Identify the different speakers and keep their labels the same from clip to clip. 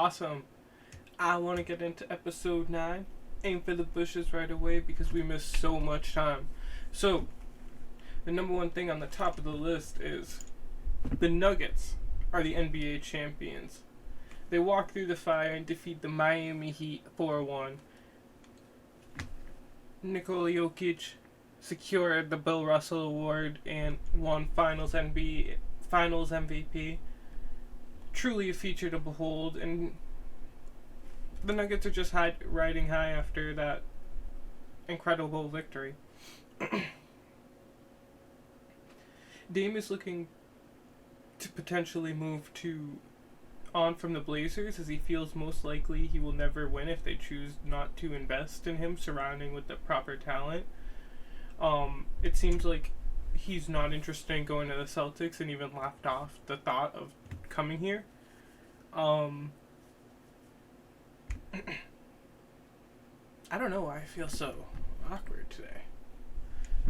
Speaker 1: Awesome. I want to get into episode 9. Aim for the bushes right away because we missed so much time. So, the number one thing on the top of the list is the Nuggets are the NBA champions. They walk through the fire and defeat the Miami Heat 4-1. Nikola Jokic secured the Bill Russell Award and won Finals MVP. Truly a feature to behold, and the Nuggets are just riding high after that incredible victory. Dame is looking to potentially move on from the Blazers, as he feels most likely he will never win if they choose not to invest in him, surrounding with the proper talent. It seems like he's not interested in going to the Celtics and even laughed off the thought of coming here. I don't know why I feel so awkward today.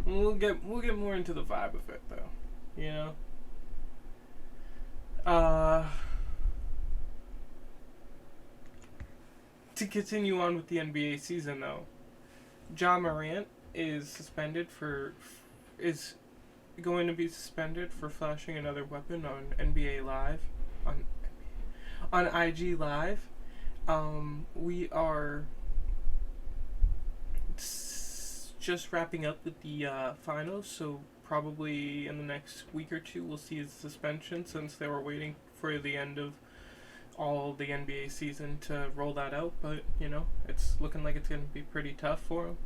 Speaker 1: We'll get more into the vibe of it though, you know. To continue on with the NBA season though, Ja Morant is going to be suspended for flashing another weapon on NBA Live, on IG Live. We are just wrapping up with the finals, so probably in the next week or two we'll see his suspension, since they were waiting for the end of all the NBA season to roll that out. But it's looking like it's going to be pretty tough for him.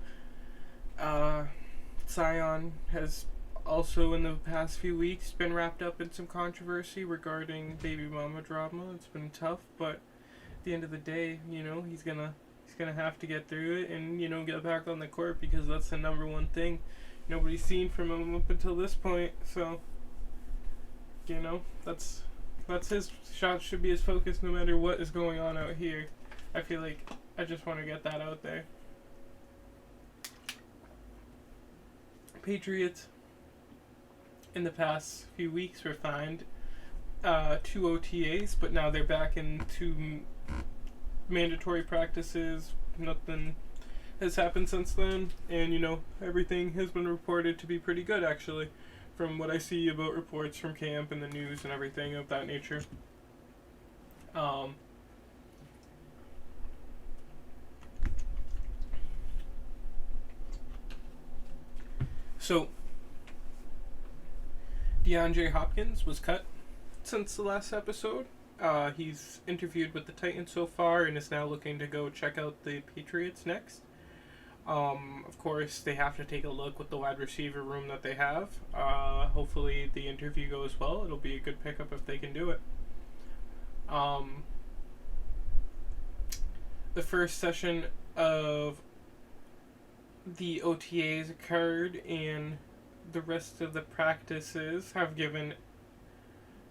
Speaker 1: Zion has also in the past few weeks been wrapped up in some controversy regarding baby mama drama. It's been tough, but at the end of the day, he's gonna have to get through it and get back on the court, because that's the number one thing nobody's seen from him up until this point. So that's his shot, should be his focus no matter what is going on out here. I feel like I just want to get that out there. Patriots in the past few weeks were fined 2 OTAs, but now they're back into mandatory practices. Nothing has happened since then, and everything has been reported to be pretty good, actually, from what I see about reports from camp and the news and everything of that nature. So, DeAndre Hopkins was cut since the last episode. He's interviewed with the Titans so far and is now looking to go check out the Patriots next. Of course, they have to take a look with the wide receiver room that they have. Hopefully the interview goes well. It'll be a good pickup if they can do it. The first session of the OTAs occurred, and the rest of the practices have given.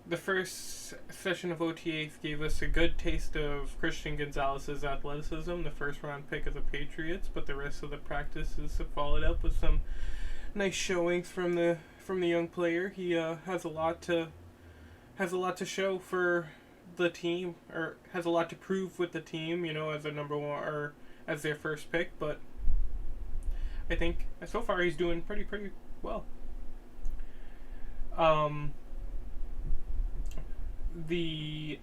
Speaker 1: The first session of OTAs gave us a good taste of Christian Gonzalez's athleticism, the first round pick of the Patriots, but the rest of the practices have followed up with some nice showings from the young player. He has a lot to show for the team, or has a lot to prove with the team, as a number one or as their first pick, but I think so far he's doing pretty well. The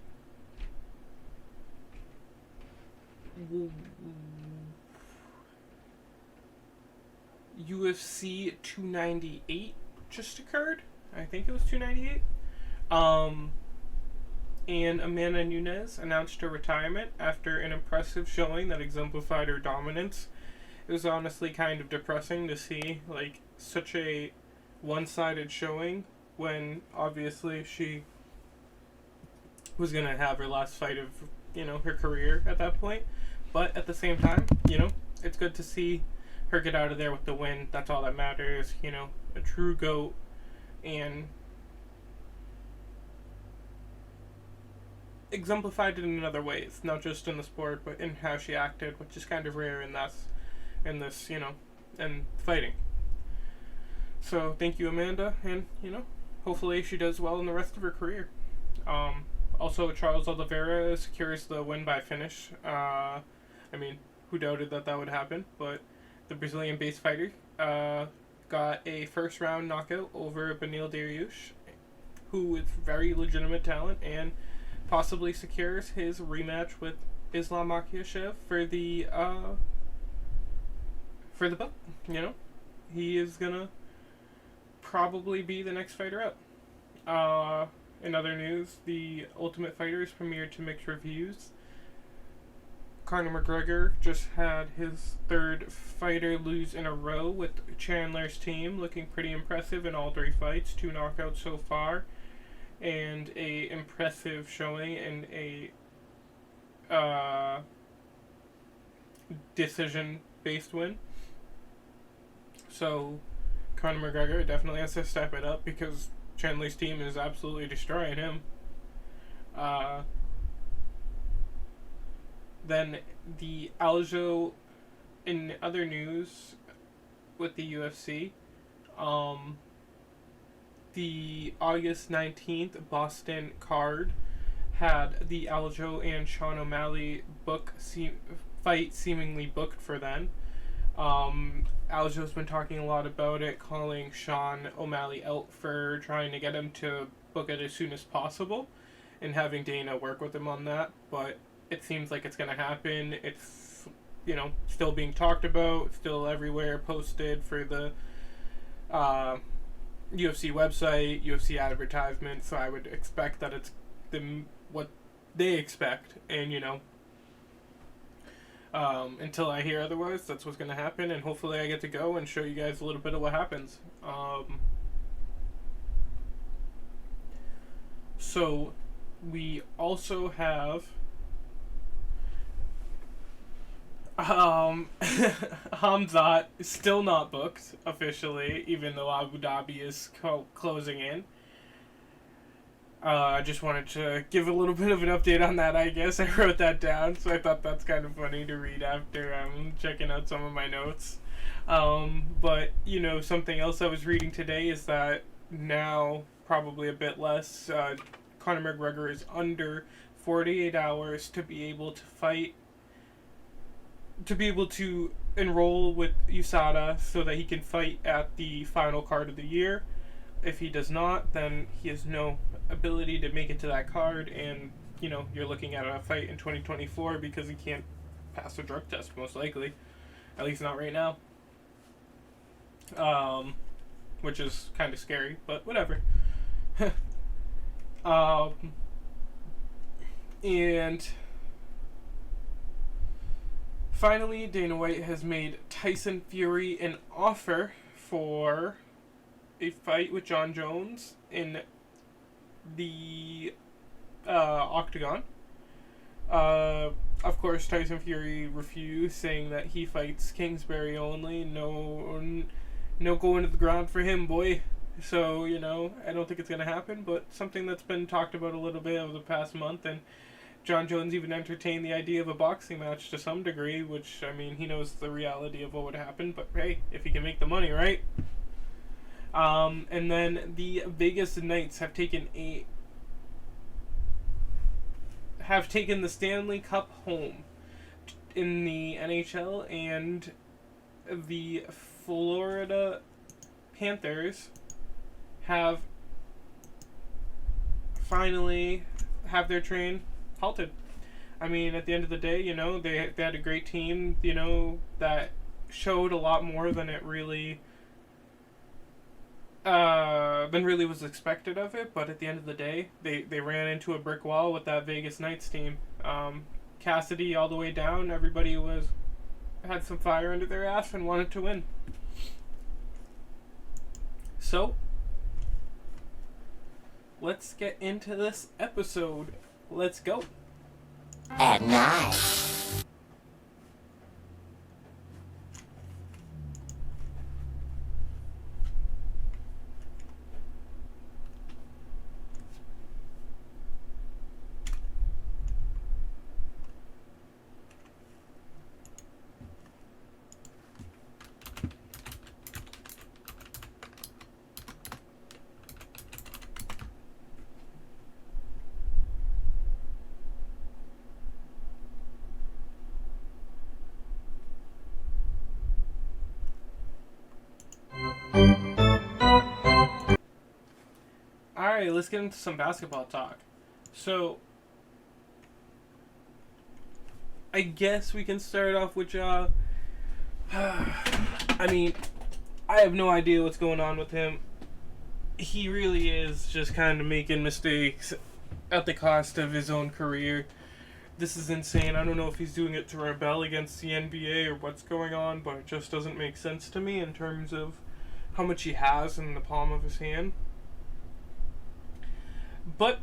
Speaker 1: UFC 298 just occurred. I think it was 298. And Amanda Nunes announced her retirement after an impressive showing that exemplified her dominance. It was honestly kind of depressing to see such a one-sided showing when obviously she was going to have her last fight of her career at that point. But at the same time, it's good to see her get out of there with the win. That's all that matters. A true GOAT, and exemplified it in other ways, not just in the sport but in how she acted, which is kind of rare in this and fighting. So thank you, Amanda, and hopefully she does well in the rest of her career. Also, Charles Oliveira secures the win by finish. I mean, who doubted that would happen? But the Brazilian-based fighter got a first-round knockout over Beneil Dariush, who is very legitimate talent, and possibly secures his rematch with Islam Makhachev for the belt. You know, he is gonna probably be the next fighter up. In other news, the Ultimate Fighters premiered to mixed reviews. Conor McGregor just had his third fighter lose in a row with Chandler's team, looking pretty impressive in all 3 fights, 2 knockouts so far, and a impressive showing in a decision-based win. So Conor McGregor definitely has to step it up because Chandler's team is absolutely destroying him. Then the Aljo, in other news with the UFC, the August 19th Boston card had the Aljo and Sean O'Malley fight seemingly booked for then. Aljo's been talking a lot about it, calling Sean O'Malley out for trying to get him to book it as soon as possible and having Dana work with him on that, but it seems like it's going to happen. It's, still being talked about, still everywhere posted for the UFC website, UFC advertisement, so I would expect that it's what they expect, and, until I hear otherwise, that's what's going to happen, and hopefully I get to go and show you guys a little bit of what happens. So, we also have Khamzat is still not booked officially, even though Abu Dhabi is closing in. I just wanted to give a little bit of an update on that, I guess. I wrote that down, so I thought that's kind of funny to read after checking out some of my notes. But, something else I was reading today is that now, probably a bit less, Conor McGregor is under 48 hours to be able to fight, to be able to enroll with USADA so that he can fight at the final card of the year. If he does not, then he has no ability to make it to that card, and you're looking at a fight in 2024 because he can't pass a drug test, most likely, at least not right now, which is kind of scary, but whatever. And finally, Dana White has made Tyson Fury an offer for a fight with John Jones in the Octagon. Of course, Tyson Fury refused, saying that he fights Kingsbury only. No going to the ground for him, boy. So, I don't think it's going to happen, but something that's been talked about a little bit over the past month, and John Jones even entertained the idea of a boxing match to some degree, which, he knows the reality of what would happen, but hey, if he can make the money, right? And then the Vegas Knights have taken the Stanley Cup home in the NHL, and the Florida Panthers have finally have their train halted. At the end of the day, they had a great team, that showed a lot more than it really was expected of it, but at the end of the day, they ran into a brick wall with that Vegas Knights team. Cassidy all the way down, everybody had some fire under their ass and wanted to win. So, let's get into this episode. Let's go.
Speaker 2: At night.
Speaker 1: let's get into some basketball talk. So, I guess we can start off with I mean, I have no idea what's going on with him. He really is just kind of making mistakes at the cost of his own career. This is insane. I don't know if he's doing it to rebel against the NBA or what's going on, but it just doesn't make sense to me in terms of how much he has in the palm of his hand. But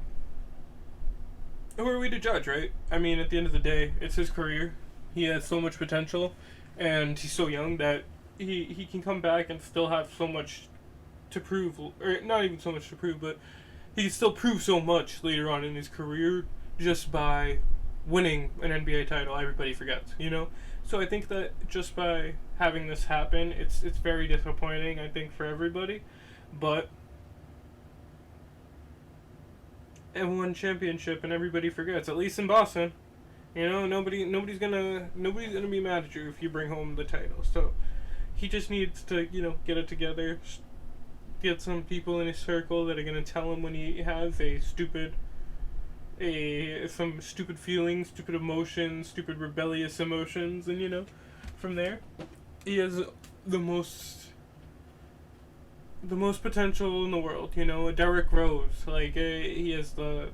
Speaker 1: who are we to judge, right? I mean, at the end of the day, it's his career. He has so much potential, and he's so young that he can come back and still have so much to prove, or not even so much to prove, but he can still prove so much later on in his career just by winning an NBA title. Everybody forgets, you know? So I think that just by having this happen, it's very disappointing, I think, for everybody. But and won championship and everybody forgets, at least in Boston. You know, nobody's gonna be mad at you if you bring home the title. So he just needs to, you know, get it together, get some people in his circle that are gonna tell him when he has some stupid feelings, stupid emotions, stupid rebellious emotions, and you know, from there, he has the most potential in the world. You know, a Derrick Rose. Like he has the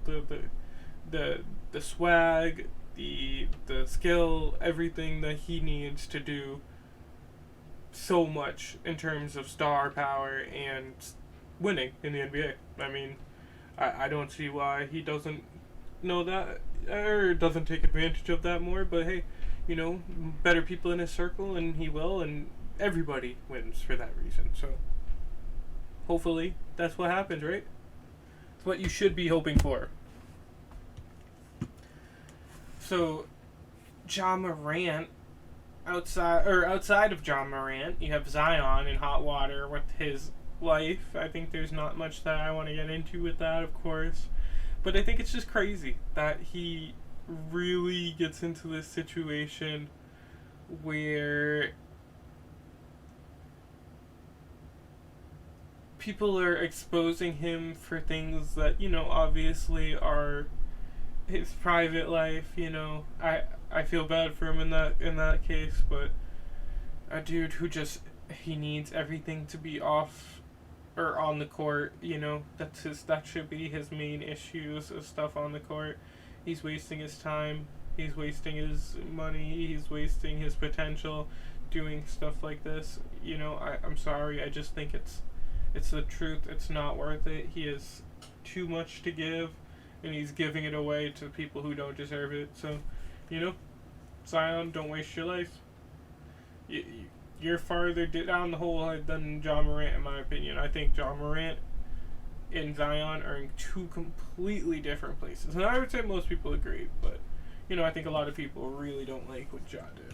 Speaker 1: swag, the skill, everything that he needs to do so much in terms of star power and winning in the NBA. I mean, I don't see why he doesn't know that or doesn't take advantage of that more. But hey, you know, better people in his circle, and he will, and everybody wins for that reason. So hopefully that's what happens, right? It's what you should be hoping for. So, Ja Morant, outside of Ja Morant, you have Zion in hot water with his life. I think there's not much that I want to get into with that, of course. But I think it's just crazy that he really gets into this situation where people are exposing him for things that, you know, obviously are his private life. You know, I feel bad for him in that case, but a dude who just, he needs everything to be off or on the court. You know, that should be his main issues of stuff on the court. He's wasting his time, he's wasting his money, he's wasting his potential doing stuff like this. You know, I'm sorry, I just think it's the truth. It's not worth it. He has too much to give, and he's giving it away to people who don't deserve it. So, you know, Zion, don't waste your life. You're farther down the hole than Ja Morant, in my opinion. I think Ja Morant and Zion are in two completely different places. And I would say most people agree, but, you know, I think a lot of people really don't like what Ja did.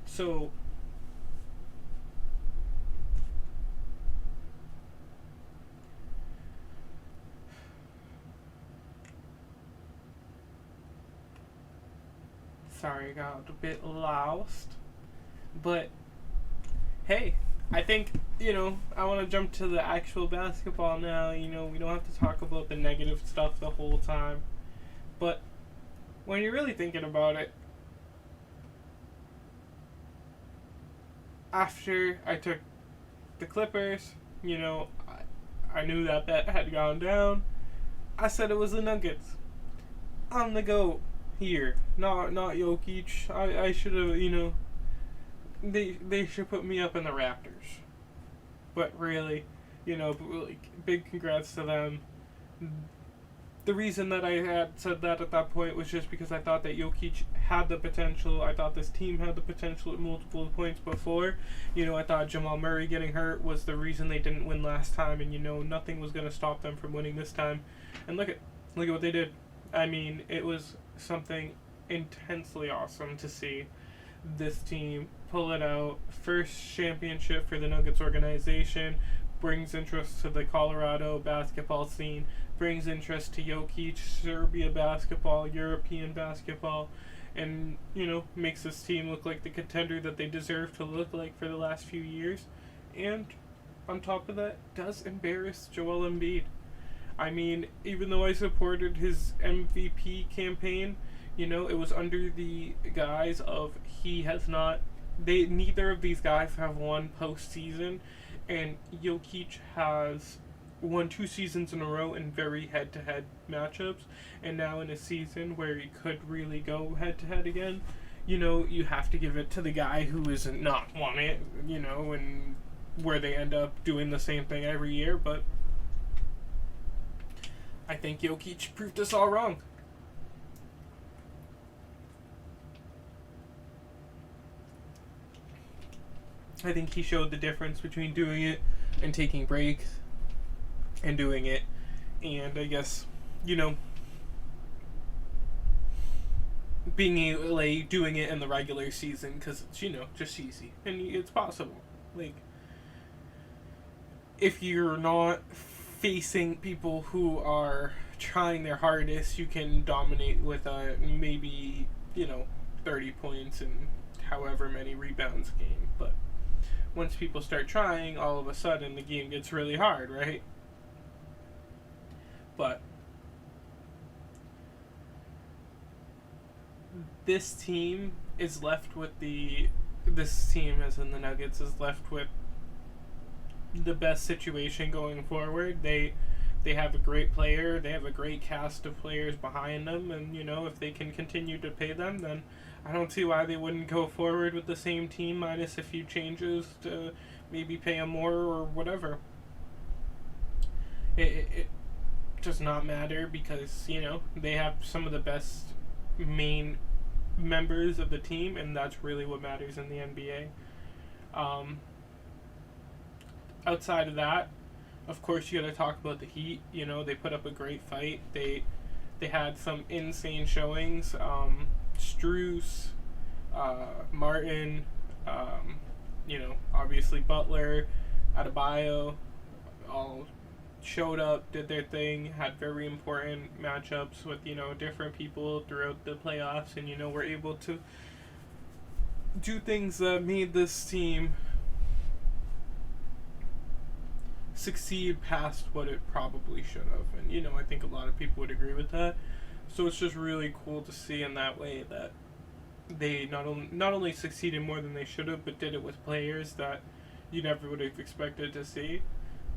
Speaker 1: So, sorry, I got a bit lost. But, hey, I think, you know, I want to jump to the actual basketball now. You know, we don't have to talk about the negative stuff the whole time. But, when you're really thinking about it, after I took the Clippers, you know, I knew that bet had gone down. I said it was the Nuggets. I'm the GOAT here, not Jokic. I should have, you know, they should put me up in the Raptors. But really, you know, like, big congrats to them. The reason that I had said that at that point was just because I thought that Jokic had the potential. I thought this team had the potential at multiple points before. You know, I thought Jamal Murray getting hurt was the reason they didn't win last time, and, you know, nothing was going to stop them from winning this time. And look at what they did. I mean, it was something intensely awesome to see this team pull it out. First championship for the Nuggets organization, brings interest to the Colorado basketball scene. brings interest to Jokic, Serbia basketball, European basketball, and, makes this team look like the contender that they deserve to look like for the last few years. And on top of that, does embarrass Joel Embiid. I mean, even though I supported his MVP campaign, it was under the guise of neither of these guys have won postseason, and Jokic has won 2 seasons in a row in very head-to-head matchups, and now in a season where he could really go head-to-head again, you have to give it to the guy who has not won it, and where they end up doing the same thing every year. But I think Jokic proved us all wrong. I think he showed the difference between doing it and taking breaks and doing it. And I guess, being doing it in the regular season, because it's, just easy. And it's possible. If you're not facing people who are trying their hardest, you can dominate with maybe 30 points and however many rebounds a game. But once people start trying, all of a sudden the game gets really hard, right? But this team, as in the Nuggets, is left with the best situation going forward. They have a great player. They have a great cast of players behind them, and if they can continue to pay them, then I don't see why they wouldn't go forward with the same team minus a few changes to maybe pay them more or whatever. It does not matter because they have some of the best main members of the team, and that's really what matters in the NBA. Outside of that, of course, you got to talk about the Heat. They put up a great fight. They had some insane showings. Strus, Martin, obviously Butler, Adebayo, all showed up, did their thing, had very important matchups with, different people throughout the playoffs, and, were able to do things that made this team succeed past what it probably should have. And, I think a lot of people would agree with that. So it's just really cool to see in that way that they not only succeeded more than they should have, but did it with players that you never would have expected to see.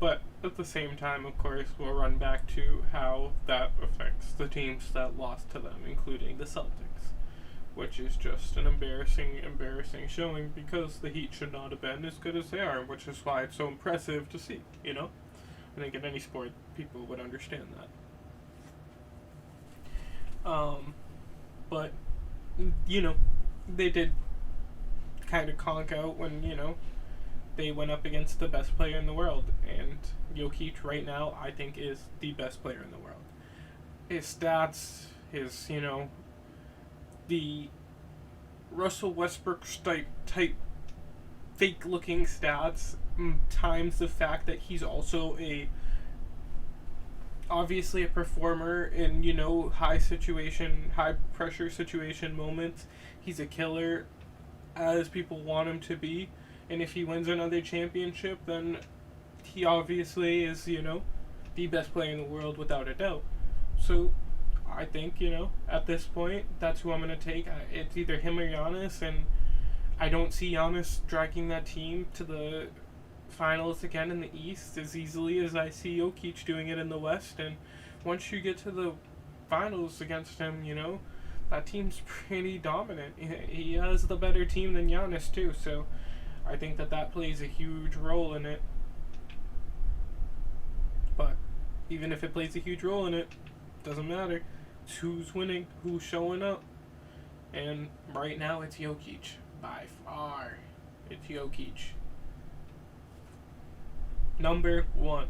Speaker 1: But at the same time, of course, we'll run back to how that affects the teams that lost to them, including the Celtics, which is just an embarrassing showing because the Heat should not have been as good as they are, which is why it's so impressive to see, I think in any sport, people would understand that. But, they did kind of conk out when, they went up against the best player in the world. And Jokic right now, I think, is the best player in the world. His stats, the Russell Westbrook type fake-looking stats, times the fact that he's also obviously a performer in, high pressure situation moments. He's a killer, as people want him to be. And if he wins another championship, then he obviously is, the best player in the world without a doubt. So I think, at this point, that's who I'm going to take. It's either him or Giannis, and I don't see Giannis dragging that team to the finals again in the East as easily as I see Jokic doing it in the West. And once you get to the finals against him, that team's pretty dominant. He has the better team than Giannis, too, so I think that plays a huge role in it. But even if it plays a huge role in it, doesn't matter. It's who's winning, who's showing up. And right now it's Jokic. By far, it's Jokic. Number 1.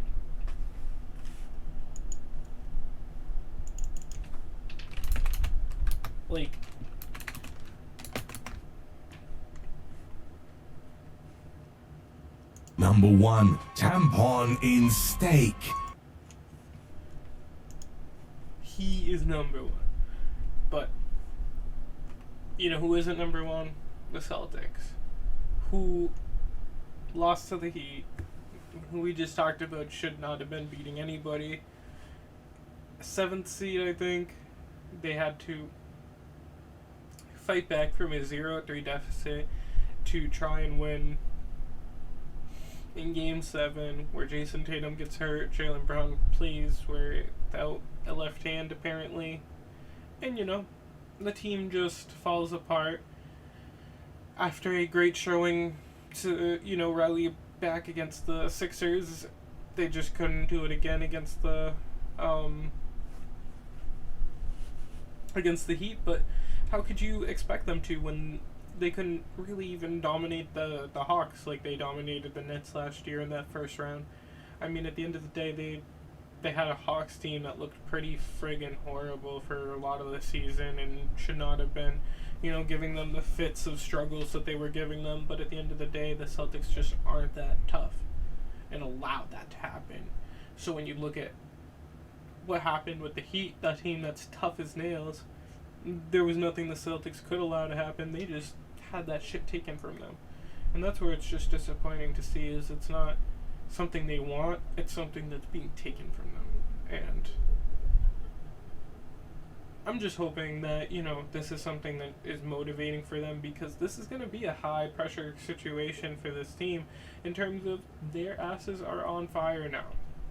Speaker 3: Number 1, tampon in steak.
Speaker 1: Heat is number one. But, you know who isn't number one? The Celtics. Who lost to the Heat, who we just talked about should not have been beating anybody. 7th seed, I think. They had to fight back from a 0-3 deficit to try and win in Game 7, where Jason Tatum gets hurt, Jaylen Brown plays without a left hand, apparently. And, you know, the team just falls apart after a great showing to, you know, rally back against the Sixers. They just couldn't do it again against the Heat, but how could you expect them to when they couldn't really even dominate the Hawks like they dominated the Nets last year in that first round? I mean, at the end of the day, they had a Hawks team that looked pretty friggin' horrible for a lot of the season and should not have been, you know, giving them the fits of struggles that they were giving them. But at the end of the day, the Celtics just aren't that tough and allowed that to happen. So when you look at what happened with the Heat, that team that's tough as nails, there was nothing the Celtics could allow to happen. They just had that shit taken from them. And that's where it's just disappointing to see, is it's not something they want, it's something that's being taken from them. And I'm just hoping that, you know, this is something that is motivating for them, because this is going to be a high pressure situation for this team in terms of their asses are on fire now.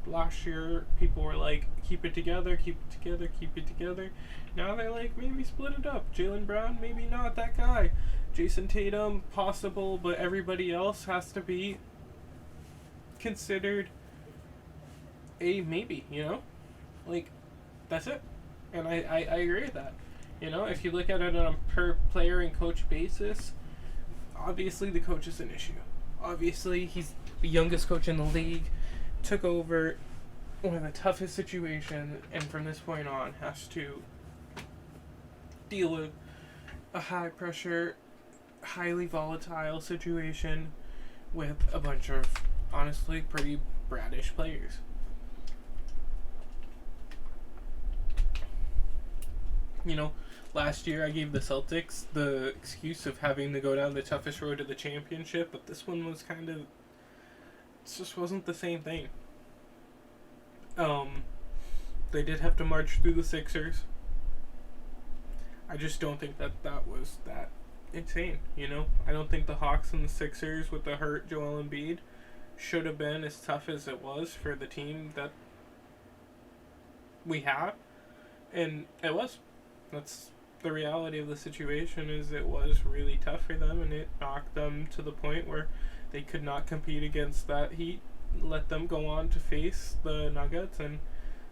Speaker 1: Last year, people were like, keep it together, keep it together, keep it together. Now they're like, maybe split it up. Jaylen Brown, maybe not that guy. Jason Tatum, possible, but everybody else has to be considered a maybe, you know? Like, that's it. And I agree with that. You know, if you look at it on a per player and coach basis, obviously the coach is an issue. Obviously, he's the youngest coach in the league, took over one of the toughest situations, and from this point on has to deal with a high pressure, highly volatile situation with a bunch of honestly pretty bratish players. You know, last year I gave the Celtics the excuse of having to go down the toughest road to the championship, but this one was kind of, it just wasn't the same thing. They did have to march through the Sixers. I just don't think that was that insane, you know? I don't think the Hawks and the Sixers with the hurt Joel Embiid should have been as tough as it was for the team that we had. And it was. That's the reality of the situation, is it was really tough for them, and it knocked them to the point where they could not compete against that Heat, let them go on to face the Nuggets, and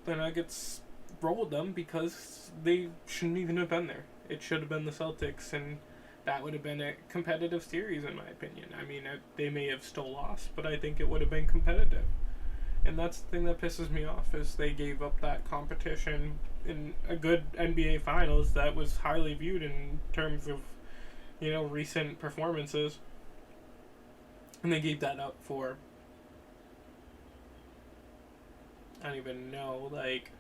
Speaker 1: the Nuggets rolled them because they shouldn't even have been there. It should have been the Celtics, and that would have been a competitive series in my opinion. I mean, they may have still lost, but I think it would have been competitive. And that's the thing that pisses me off, is they gave up that competition in a good NBA Finals that was highly viewed in terms of, you know, recent performances. And they gave that up for, I don't even know, like,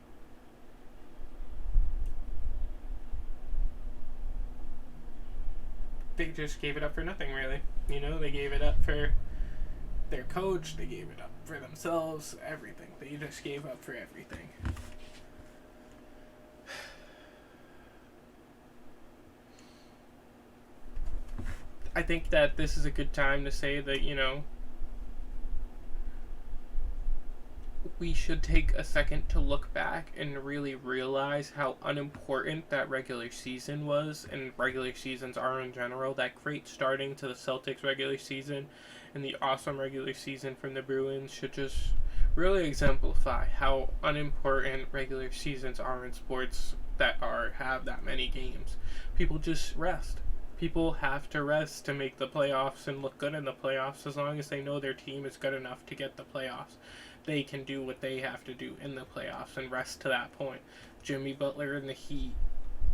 Speaker 1: they just gave it up for nothing, really. You know, they gave it up for their coach, they gave it up for themselves, everything. They just gave up for everything. I think that this is a good time to say that, you know, we should take a second to look back and really realize how unimportant that regular season was, and regular seasons are in general. That great starting to the Celtics regular season and the awesome regular season from the Bruins should just really exemplify how unimportant regular seasons are in sports that have that many games. People just rest. People have to rest to make the playoffs and look good in the playoffs. As long as they know their team is good enough to get the playoffs, they can do what they have to do in the playoffs and rest to that point. Jimmy Butler and the Heat,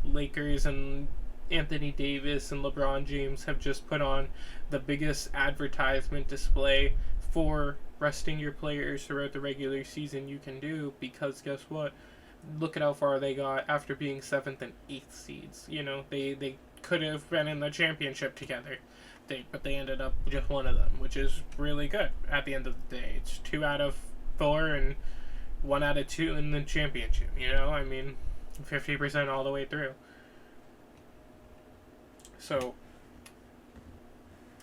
Speaker 1: Lakers and Anthony Davis and LeBron James have just put on the biggest advertisement display for resting your players throughout the regular season you can do, because guess what? Look at how far they got after being 7th and 8th seeds. You know, they could have been in the championship together. But they ended up just one of them, which is really good at the end of the day. It's 2 out of 4 and 1 out of 2 in the championship, you know? I mean, 50% all the way through. So,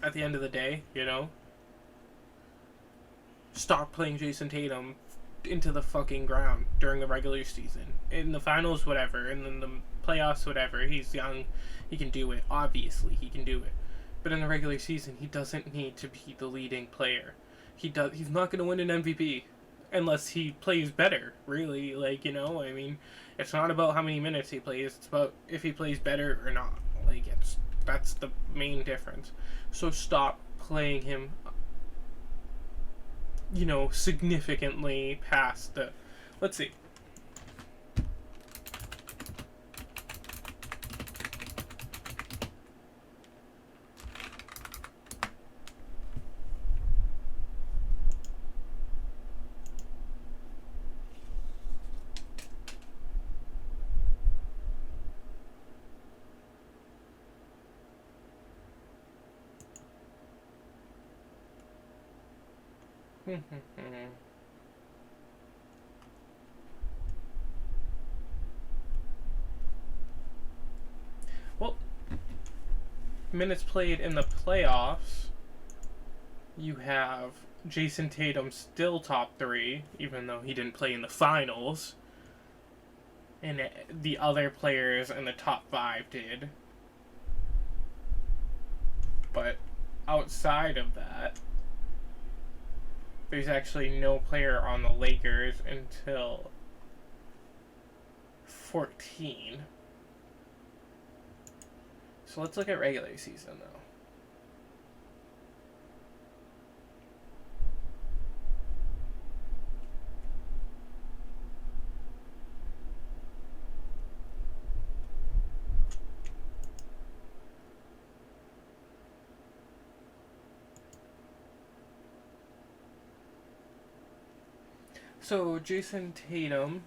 Speaker 1: at the end of the day, you know, stop playing Jason Tatum into the fucking ground during the regular season. In the finals, whatever. And then the playoffs, whatever. He's young. He can do it. Obviously, he can do it. But in the regular season, he doesn't need to be the leading player. He's not going to win an MVP unless he plays better, really. Like, you know, I mean, it's not about how many minutes he plays. It's about if he plays better or not. Like, that's the main difference. So stop playing him, you know, significantly past the... Let's see. Well, minutes played in the playoffs, you have Jason Tatum still top 3, even though he didn't play in the finals. And the other players in the top 5 did. But outside of that, there's actually no player on the Lakers until 14. So let's look at regular season, though. So Jason Tatum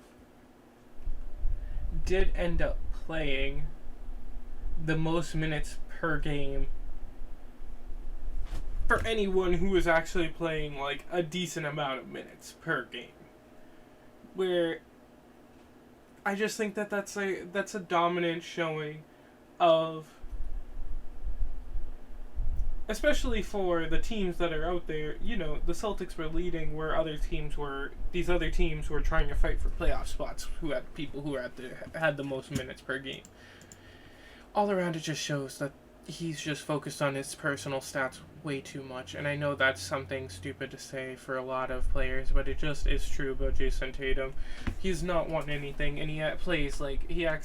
Speaker 1: did end up playing the most minutes per game for anyone who was actually playing like a decent amount of minutes per game. Where I just think that that's a dominant showing of, especially for the teams that are out there. You know, the Celtics were leading where these other teams were trying to fight for playoff spots, who had people who had the most minutes per game. All around, it just shows that he's just focused on his personal stats way too much. And I know that's something stupid to say for a lot of players, but it just is true about Jason Tatum. He's not won anything, and he acts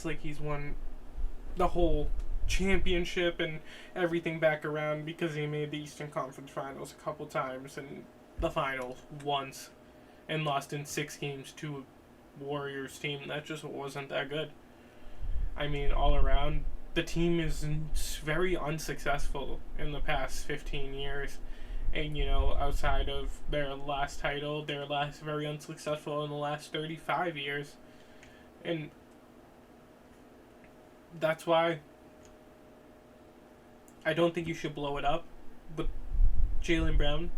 Speaker 1: like he's won the whole championship and everything back around because he made the Eastern Conference Finals a couple times and the Finals once and lost in 6 games to a Warriors team that just wasn't that good. I mean, all around, the team is very unsuccessful in the past 15 years. And, you know, outside of their last title, they're very unsuccessful in the last 35 years. And that's why I don't think you should blow it up. But Jaylen Brown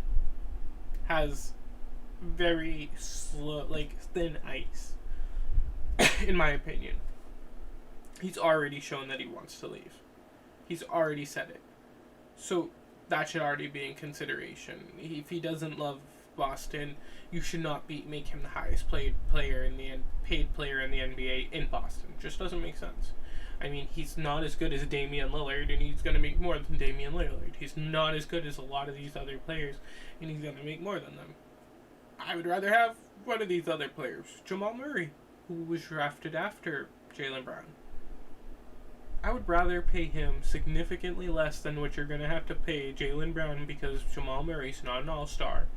Speaker 1: has very slow, thin ice, in my opinion. He's already shown that he wants to leave. He's already said it. So that should already be in consideration. If he doesn't love Boston, you should not make him the highest paid player in the NBA in Boston. Just doesn't make sense. I mean, he's not as good as Damian Lillard, and he's going to make more than Damian Lillard. He's not as good as a lot of these other players, and he's going to make more than them. I would rather have one of these other players, Jamal Murray, who was drafted after Jaylen Brown. I would rather pay him significantly less than what you're going to have to pay Jaylen Brown because Jamal Murray's not an all-star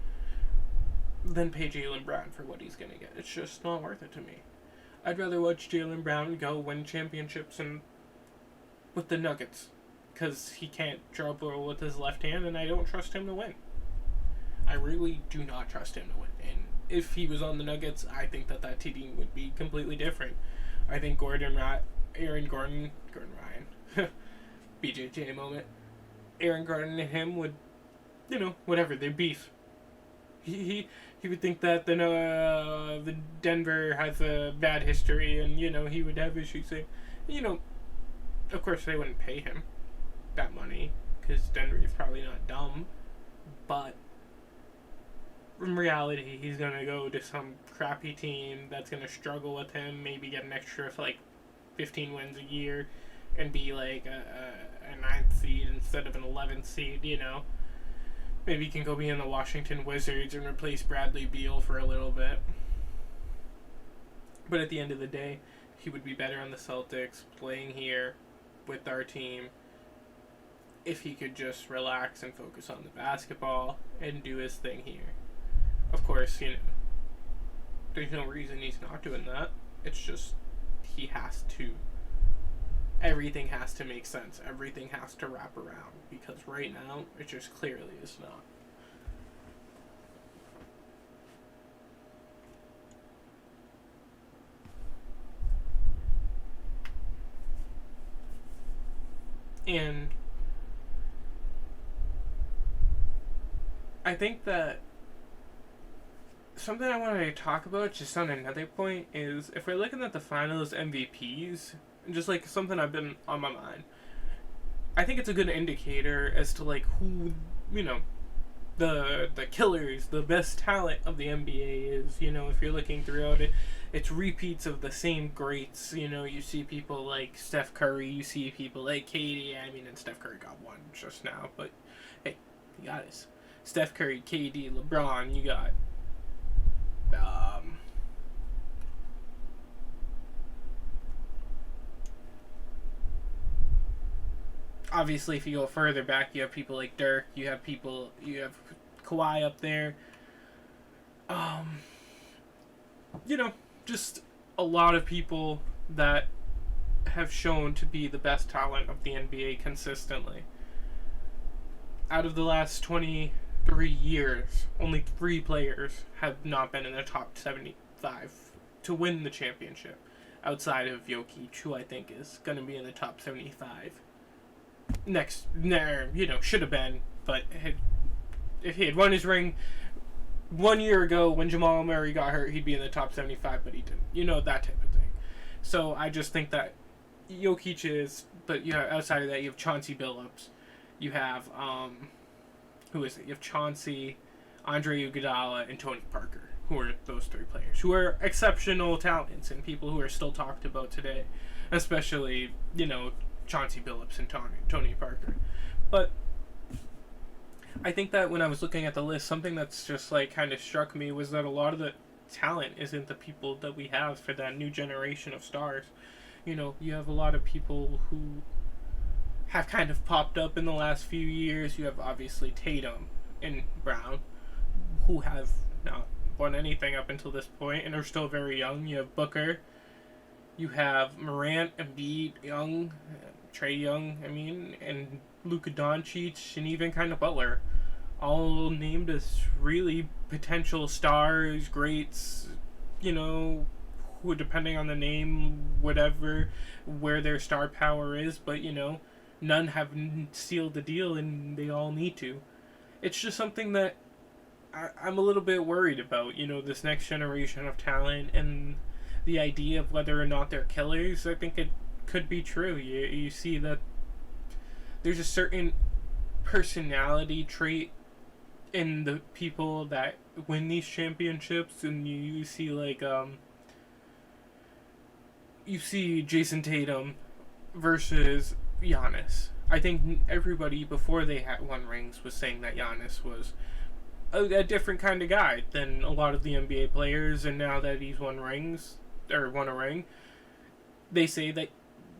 Speaker 1: than pay Jaylen Brown for what he's going to get. It's just not worth it to me. I'd rather watch Jaylen Brown go win championships with the Nuggets because he can't dribble with his left hand and I don't trust him to win. I really do not trust him to win. And if he was on the Nuggets, I think that team would be completely different. I think Aaron Gordon Ryan, BJJ moment. Aaron Gordon and him would, whatever, they beef. He would think that the Denver has a bad history, and he would have issues. Of course they wouldn't pay him that money because Denver is probably not dumb, but in reality, he's gonna go to some crappy team that's gonna struggle with him. Maybe get an extra 15 wins a year, and be like a 9th seed instead of an 11th seed. Maybe he can go be in the Washington Wizards and replace Bradley Beal for a little bit. But at the end of the day, he would be better on the Celtics playing here with our team if he could just relax and focus on the basketball and do his thing here. Of course, there's no reason he's not doing that. It's just he has to. Everything has to make sense. Everything has to wrap around. Because right now, it just clearly is not. And I think that something I wanted to talk about just on another point is if we're looking at the finals MVPs, just something I've been on my mind, I think it's a good indicator as to who the killers, the best talent of the NBA is. If you're looking throughout it, it's repeats of the same greats. You see people like Steph Curry, you see people like KD. And Steph Curry got one just now, but hey, you got this. Steph Curry, KD, LeBron, you got obviously, if you go further back, you have people like Dirk. You have Kawhi up there. Just a lot of people that have shown to be the best talent of the NBA consistently. Out of the last 23 years, only 3 players have not been in the top 75 to win the championship, outside of Jokic, who I think is going to be in the top 75. Should have been, but if he had won his ring 1 year ago when Jamal Murray got hurt, he'd be in the top 75, but he didn't. That type of thing. So I just think that Jokic is, but outside of that, you have Chauncey Billups. You have, who is it? You have Chauncey, Andre Iguodala, and Tony Parker, who are those 3 players, who are exceptional talents and people who are still talked about today, especially, Chauncey Billups and Tony Parker. But I think that when I was looking at the list, something that's just kind of struck me was that a lot of the talent isn't the people that we have for that new generation of stars. You have a lot of people who have kind of popped up in the last few years. You have obviously Tatum and Brown, who have not won anything up until this point and are still very young. You have Booker. You have Morant, Embiid, Young, Trae Young, and Luka Doncic, and even kind of Butler, all named as really potential stars, greats, who, depending on the name, whatever, where their star power is, but, none have sealed the deal, and they all need to. It's just something that I'm a little bit worried about, this next generation of talent, and the idea of whether or not they're killers. I think it could be true. You see that there's a certain personality trait in the people that win these championships, and you see you see Jason Tatum versus Giannis. I think everybody before they had won rings was saying that Giannis was a different kind of guy than a lot of the NBA players, and now that he's won a ring, they say that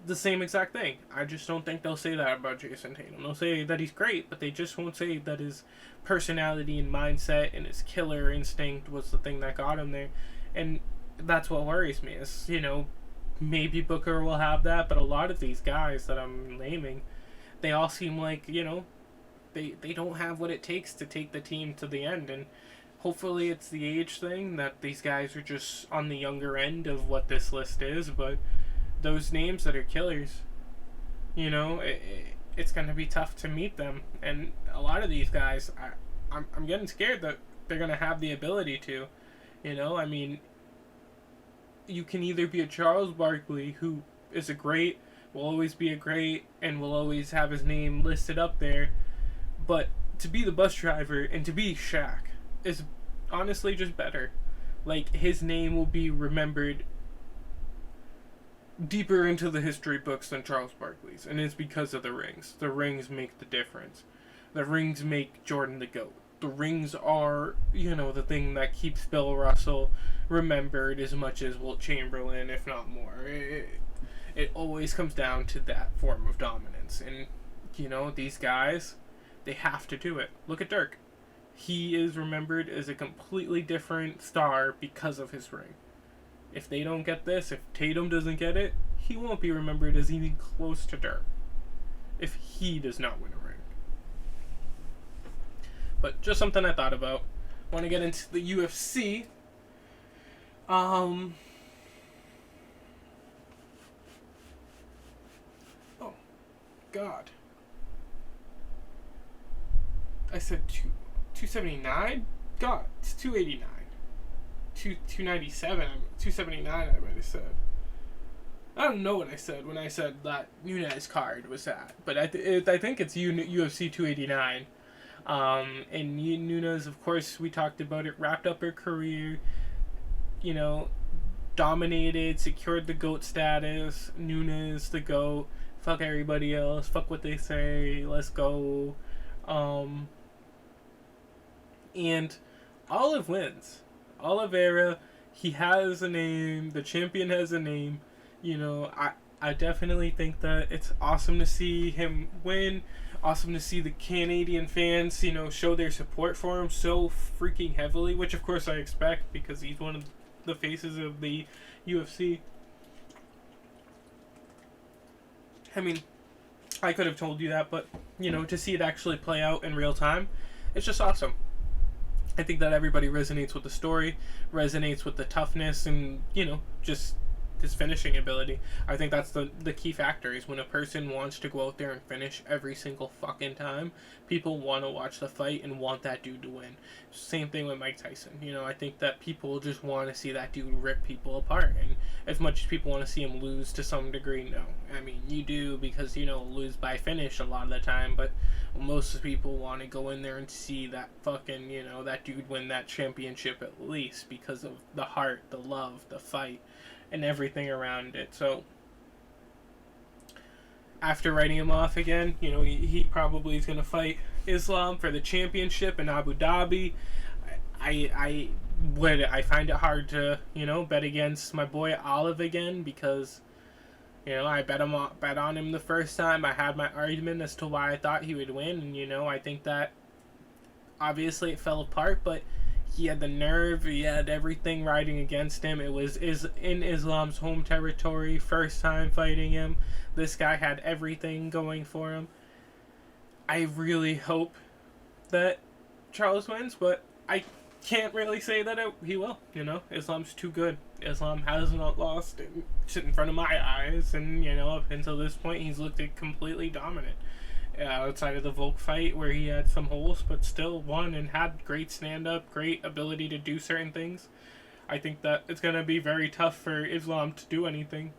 Speaker 1: the same exact thing. I just don't think they'll say that about Jason Tatum. They'll say that he's great, but they just won't say that his personality and mindset and his killer instinct was the thing that got him there. And that's what worries me is, maybe Booker will have that, but a lot of these guys that I'm naming, they all seem like, they don't have what it takes to take the team to the end. And Hopefully it's the age thing, that these guys are just on the younger end of what this list is, but those names that are killers, it's going to be tough to meet them. And a lot of these guys, I'm getting scared that they're going to have the ability to. I mean, you can either be a Charles Barkley, who is a great, will always be a great, and will always have his name listed up there, but to be the bus driver and to be Shaq is honestly just better. Like, his name will be remembered deeper into the history books than Charles Barkley's, and it's because of the rings. The rings make the difference. The rings make Jordan the GOAT. The rings are, the thing that keeps Bill Russell remembered as much as Wilt Chamberlain, if not more. It always comes down to that form of dominance. And, these guys, they have to do it. Look at Dirk. He is remembered as a completely different star because of his ring. If they don't get this, if Tatum doesn't get it, he won't be remembered as even close to Dirk if he does not win a ring. But just something I thought about. Want to get into the UFC. Oh, God. I said 279? God, it's 289. 297, 279 I might have said. I don't know what I said when I said that Nunes card was that, but I think it's UFC 289. And Nunes, of course, we talked about it, wrapped up her career, dominated, secured the GOAT status. Nunes, the GOAT. Fuck everybody else. Fuck what they say. Let's go. And Olive wins. Oliveira, he has a name. The champion has a name. I definitely think that it's awesome to see him win. Awesome to see the Canadian fans, show their support for him so freaking heavily, which of course I expect because he's one of the faces of the UFC. I mean, I could have told you that, but, to see it actually play out in real time, it's just awesome. I think that everybody resonates with the story, resonates with the toughness, and, just his finishing ability. I think that's the key factor, is when a person wants to go out there and finish every single fucking time, people want to watch the fight and want that dude to win. Same thing with Mike Tyson. I think that people just want to see that dude rip people apart, and as much as people want to see him lose to some degree, no. I mean, you do because, lose by finish a lot of the time, but most people want to go in there and see that fucking, that dude win that championship at least because of the heart, the love, the fight, and everything around it. So after writing him off again, he probably is going to fight Islam for the championship in Abu Dhabi. I find it hard to bet against my boy Olive again because I bet on him the first time. I had my argument as to why I thought he would win, and I think that obviously it fell apart, but he had the nerve, he had everything riding against him. It was in Islam's home territory, first time fighting him. This guy had everything going for him. I really hope that Charles wins, but I can't really say that he will. Islam's too good. Islam has not lost in front of my eyes, and up until this point he's looked completely dominant. Outside of the Volk fight where he had some holes but still won and had great stand-up, great ability to do certain things. I think that it's going to be very tough for Islam to do anything.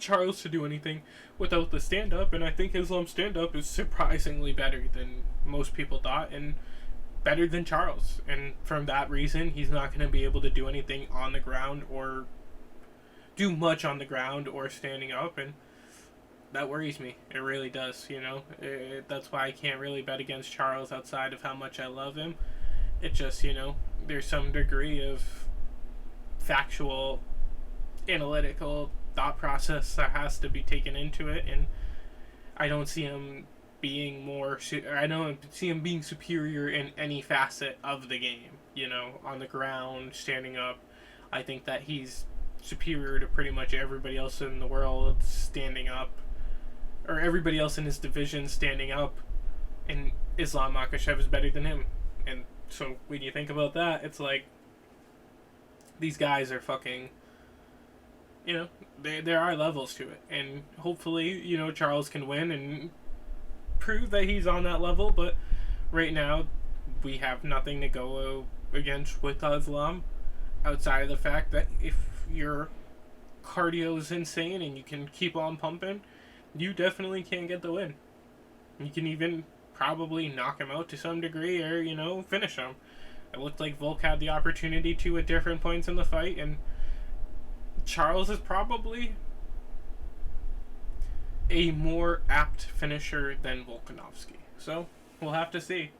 Speaker 1: Charles to do anything without the stand-up, and I think Islam's stand-up is surprisingly better than most people thought, and better than Charles. And from that reason, he's not going to be able to do anything on the ground or do much on the ground or standing up, and that worries me. It really does, that's why I can't really bet against Charles outside of how much I love him. It just, there's some degree of factual, analytical thought process that has to be taken into it, and I don't see him being being superior in any facet of the game, on the ground, standing up. I think that he's superior to pretty much everybody else in the world standing up, or everybody else in his division standing up, and Islam Makhachev is better than him, and So when you think about that, it's like these guys are fucking, there are levels to it, and hopefully, Charles can win and prove that he's on that level. But right now, we have nothing to go against with Islam, outside of the fact that if your cardio is insane and you can keep on pumping, you definitely can get the win. You can even probably knock him out to some degree, or finish him. It looked like Volk had the opportunity to at different points in the fight, and Charles is probably a more apt finisher than Volkanovski. So we'll have to see.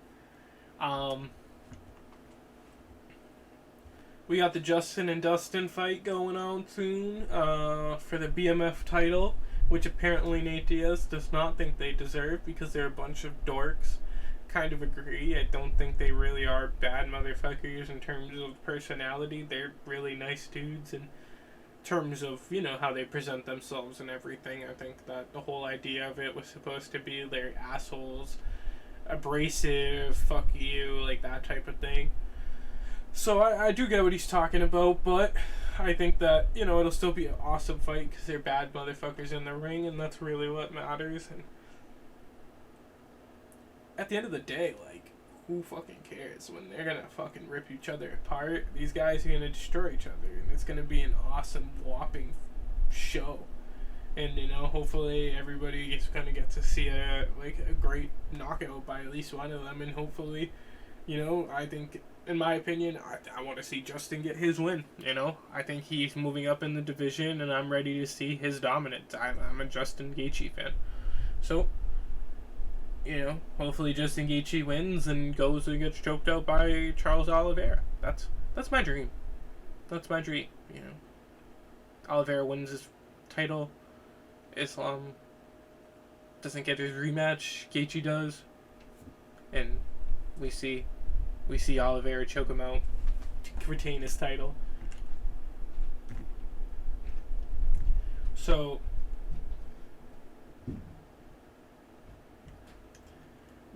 Speaker 1: We got the Justin and Dustin fight going on soon for the BMF title, which apparently Nate Diaz does not think they deserve because they're a bunch of dorks. Kind of agree. I don't think they really are bad motherfuckers in terms of personality. They're really nice dudes in terms of, how they present themselves and everything. I think that the whole idea of it was supposed to be they're assholes, abrasive, fuck you, like that type of thing. So I do get what he's talking about, but I think that, it'll still be an awesome fight because they're bad motherfuckers in the ring, and that's really what matters. And at the end of the day, like, who fucking cares when they're gonna fucking rip each other apart? These guys are gonna destroy each other, and it's gonna be an awesome, whopping show. And, hopefully everybody is gonna get to see a great knockout by at least one of them, and hopefully, I think, in my opinion, I want to see Justin get his win. I think he's moving up in the division, and I'm ready to see his dominance. I'm a Justin Gaethje fan. So, hopefully Justin Gaethje wins and goes and gets choked out by Charles Oliveira. That's my dream. That's my dream. Oliveira wins his title. Islam doesn't get his rematch. Gaethje does, and we see Oliveira choke him out to retain his title. So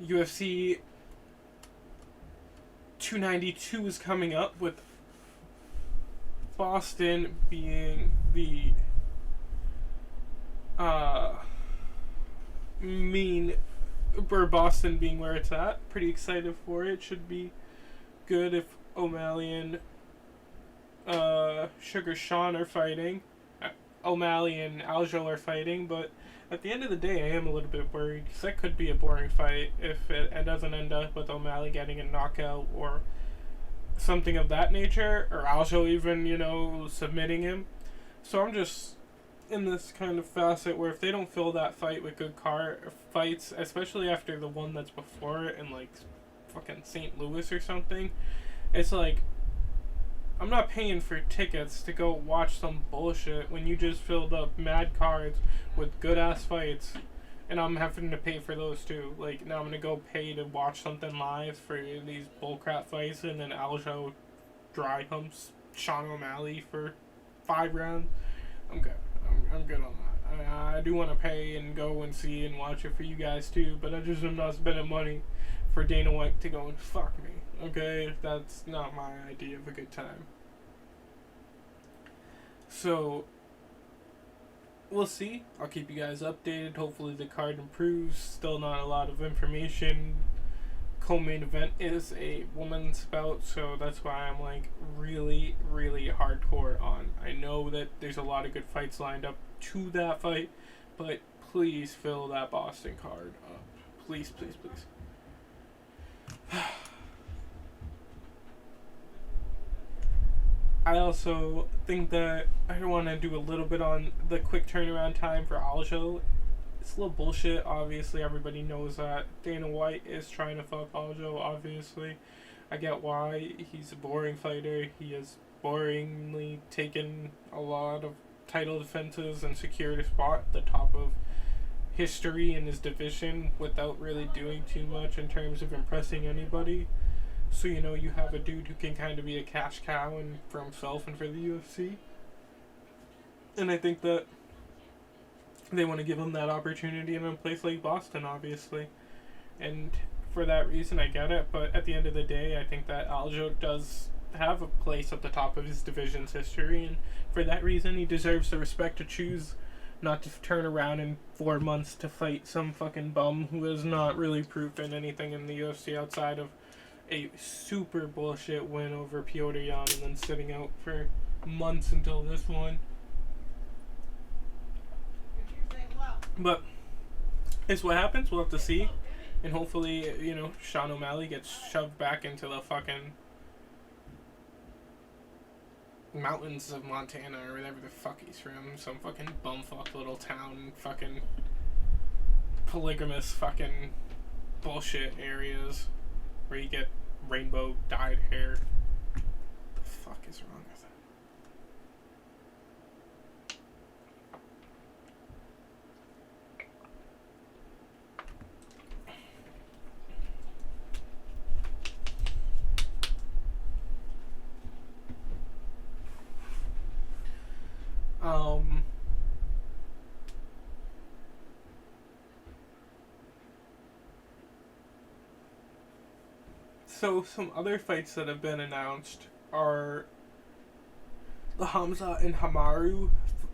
Speaker 1: UFC 292 is coming up, with Boston being the Boston being where it's at. Pretty excited for it. Should be good if O'Malley and Sugar Sean are fighting. O'Malley and Aljo are fighting, but at the end of the day, I am a little bit worried because that could be a boring fight if it doesn't end up with O'Malley getting a knockout or something of that nature, or Aljo even, submitting him. So I'm just in this kind of facet where if they don't fill that fight with good fights, especially after the one that's before it in fucking St. Louis or something, it's like I'm not paying for tickets to go watch some bullshit when you just filled up mad cards with good ass fights, and I'm having to pay for those too. Now I'm gonna go pay to watch something live for these bullcrap fights, and then Aljo dry humps Sean O'Malley for 5 rounds. I'm good. I'm good on that. I do want to pay and go and see and watch it for you guys too, but I just am not spending money for Dana White to go and fuck me. Okay, that's not my idea of a good time. So we'll see. I'll keep you guys updated. Hopefully the card improves. Still not a lot of information. Co-main event is a woman's bout, so that's why I'm really, really hardcore on. I know that there's a lot of good fights lined up to that fight, but please fill that Boston card up. Please, please, please. I also think that I want to do a little bit on the quick turnaround time for Aljo. It's a little bullshit, obviously. Everybody knows that. Dana White is trying to fuck Aljo, obviously. I get why. He's a boring fighter. He has boringly taken a lot of title defenses and secured a spot at the top of history in his division without really doing too much in terms of impressing anybody. So, you have a dude who can kind of be a cash cow and for himself and for the UFC. And I think that they want to give him that opportunity in a place like Boston, obviously. And for that reason, I get it. But at the end of the day, I think that Aljo does have a place at the top of his division's history, and for that reason, he deserves the respect to choose not to turn around in 4 months to fight some fucking bum who has not really proven anything in the UFC outside of a super bullshit win over Piotr Jan and then sitting out for months until this one. But it's what happens. We'll have to see. And hopefully, Sean O'Malley gets shoved back into the fucking mountains of Montana or whatever the fuck he's from. Some fucking bumfuck little town, fucking polygamous fucking bullshit areas where you get rainbow dyed hair. What the fuck is wrong with it? So some other fights that have been announced are the Khamzat and Hamaru.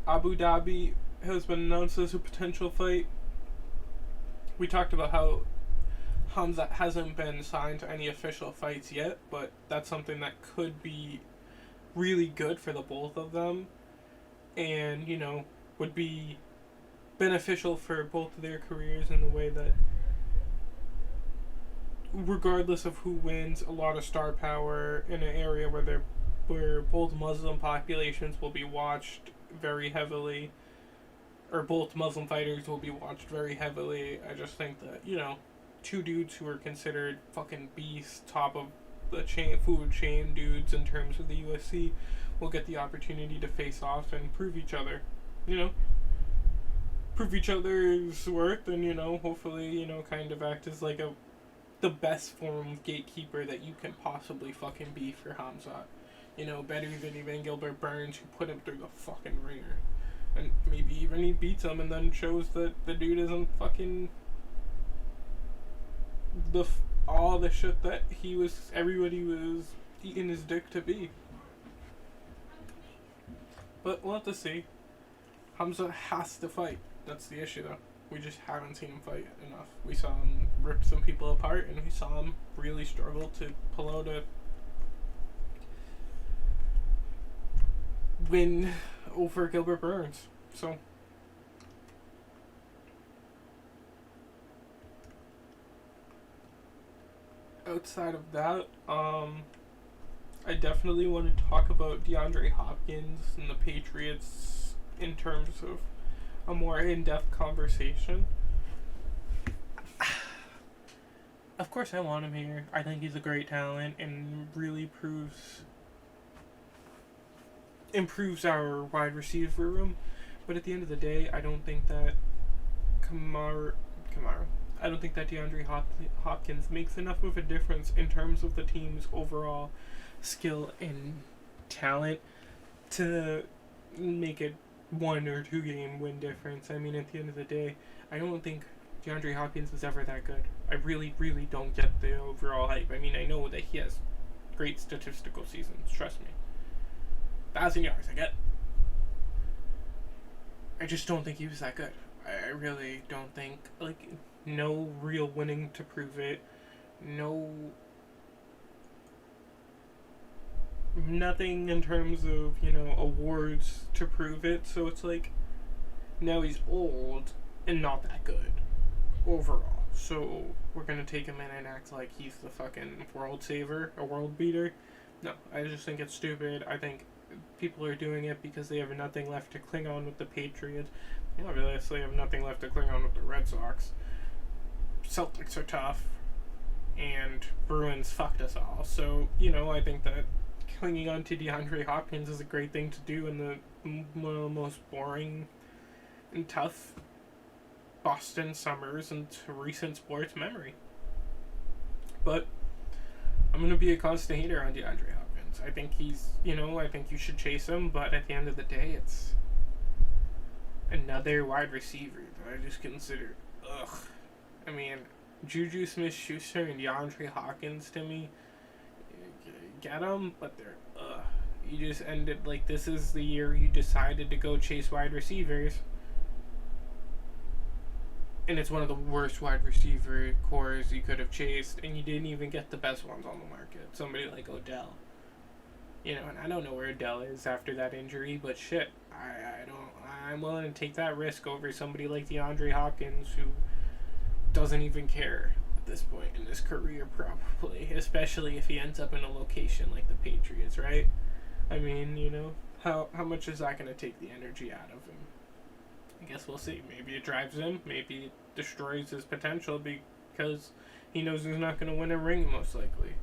Speaker 1: Abu Dhabi has been announced as a potential fight. We talked about how Khamzat hasn't been signed to any official fights yet, but that's something that could be really good for the both of them, and would be beneficial for both of their careers in the way that, regardless of who wins, a lot of star power in an area where both Muslim populations will be watched very heavily, or both Muslim fighters will be watched very heavily. I just think that, two dudes who are considered fucking beasts, top of the food chain dudes in terms of the UFC, will get the opportunity to face off and prove each other. Prove each other's worth, and hopefully, kind of act as like the best form of gatekeeper that you can possibly fucking be for Khamzat. Better than even Gilbert Burns, who put him through the fucking ringer. And maybe even he beats him and then shows that the dude isn't fucking all the shit that everybody was eating his dick to be. But we'll have to see. Khamzat has to fight. That's the issue, though. We just haven't seen him fight enough. We saw him rip some people apart, and we saw him really struggle to pull out a win over Gilbert Burns. So, outside of that, I definitely want to talk about DeAndre Hopkins and the Patriots in terms of a more in-depth conversation. Of course I want him here. I think he's a great talent and really improves our wide receiver room. But at the end of the day, I don't think that I don't think that DeAndre Hopkins makes enough of a difference in terms of the team's overall skill and talent to make it 1 or 2 game win difference. I mean, at the end of the day, I don't think DeAndre Hopkins was ever that good. I really, really don't get the overall hype. I mean, I know that he has great statistical seasons, trust me. 1,000 yards, I get it. I just don't think he was that good. I really don't think, no real winning to prove it. Nothing in terms of, awards to prove it. So it's now he's old and not that good overall. So we're going to take him in and act like he's the fucking world saver, a world beater. No, I just think it's stupid. I think people are doing it because they have nothing left to cling on with the Patriots. They don't really have nothing left to cling on with the Red Sox. Celtics are tough, and Bruins fucked us all. So, I think that clinging on to DeAndre Hopkins is a great thing to do in one of the most boring and tough Boston summers in recent sports memory. But I'm going to be a constant hater on DeAndre Hopkins. I think he's, I think you should chase him, but at the end of the day, it's another wide receiver that I just consider, ugh. I mean, Juju Smith-Schuster and DeAndre Hopkins to me, get them, but they're you just ended like this is the year you decided to go chase wide receivers, and it's one of the worst wide receiver cores you could have chased, and you didn't even get the best ones on the market. Somebody like Odell, and I don't know where Odell is after that injury, but shit, I'm willing to take that risk over somebody like DeAndre Hopkins who doesn't even care at this point in his career, probably, especially if he ends up in a location like the Patriots, right? I mean, how much is that going to take the energy out of him? I guess we'll see. Maybe it drives him. Maybe it destroys his potential because he knows he's not going to win a ring, most likely.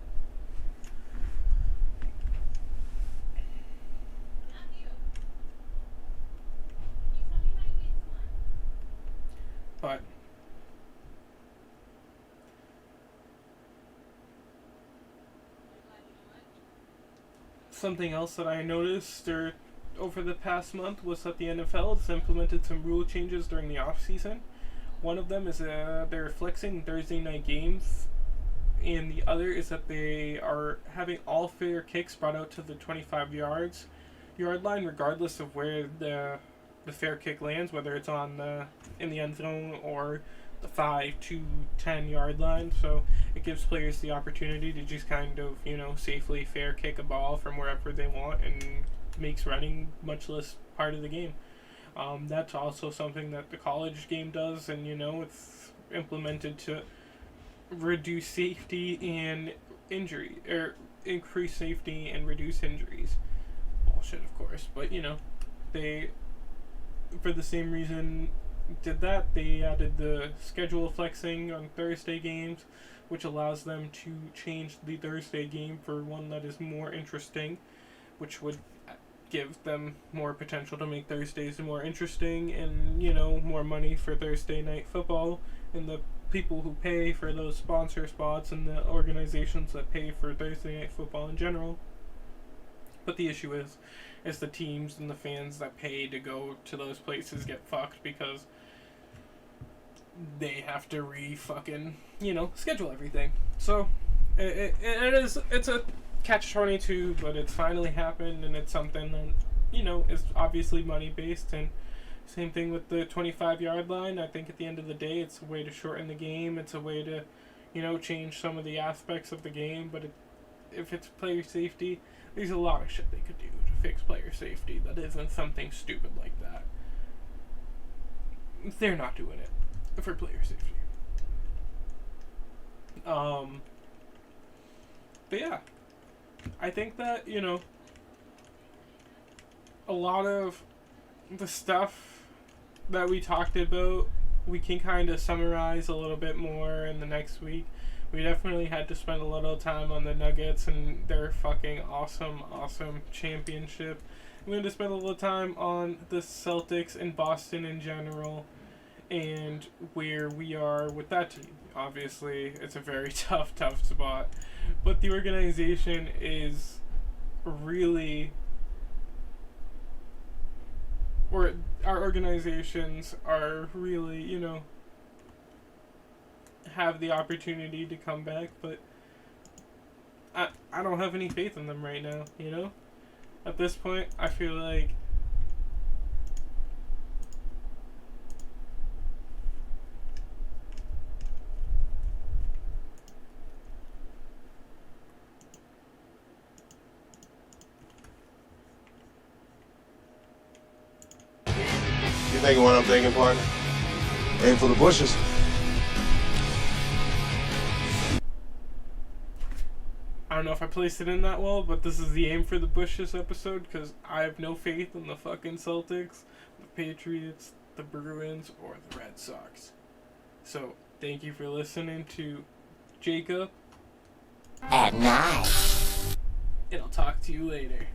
Speaker 1: But something else that I noticed over the past month was that the NFL has implemented some rule changes during the off-season. One of them is they're flexing Thursday night games, and the other is that they are having all fair kicks brought out to the 25-yard line, regardless of where the fair kick lands, whether it's in the end zone or the 5 to 10 yard line. So it gives players the opportunity to just kind of safely fair kick a ball from wherever they want, and makes running much less part of the game. That's also something that the college game does, and it's implemented to reduce safety and injury, or increase safety and reduce injuries. Bullshit, of course, but they, for the same reason, did that. They added the schedule flexing on Thursday games, which allows them to change the Thursday game for one that is more interesting, which would give them more potential to make Thursdays more interesting, and more money for Thursday night football, and the people who pay for those sponsor spots and the organizations that pay for Thursday night football in general. But the issue is the teams and the fans that pay to go to those places get fucked because they have to schedule everything. So it's a catch-22, but it's finally happened, and it's something that is obviously money based. And same thing with the 25-yard line. I think at the end of the day, it's a way to shorten the game. It's a way to change some of the aspects of the game. But if it's player safety, there's a lot of shit they could do to fix player safety that isn't something stupid like that. They're not doing it for player safety. But yeah, I think that a lot of the stuff that we talked about, we can kind of summarize a little bit more in the next week. We definitely had to spend a little time on the Nuggets and their fucking awesome championship. We had to spend a little time on the Celtics and Boston in general, and where we are with that team. Obviously, it's a very tough spot, but the organization is really, or our organizations are really, have the opportunity to come back, but I don't have any faith in them right now, At this point, I feel like
Speaker 3: You thinking what I'm thinking, partner? Aim for the bushes.
Speaker 1: I don't know if I placed it in that well, but this is the aim for the bushes episode because I have no faith in the fucking Celtics, the Patriots, the Bruins, or the Red Sox. So, thank you for listening to Jacob
Speaker 2: at night.
Speaker 1: and I'll talk to you later.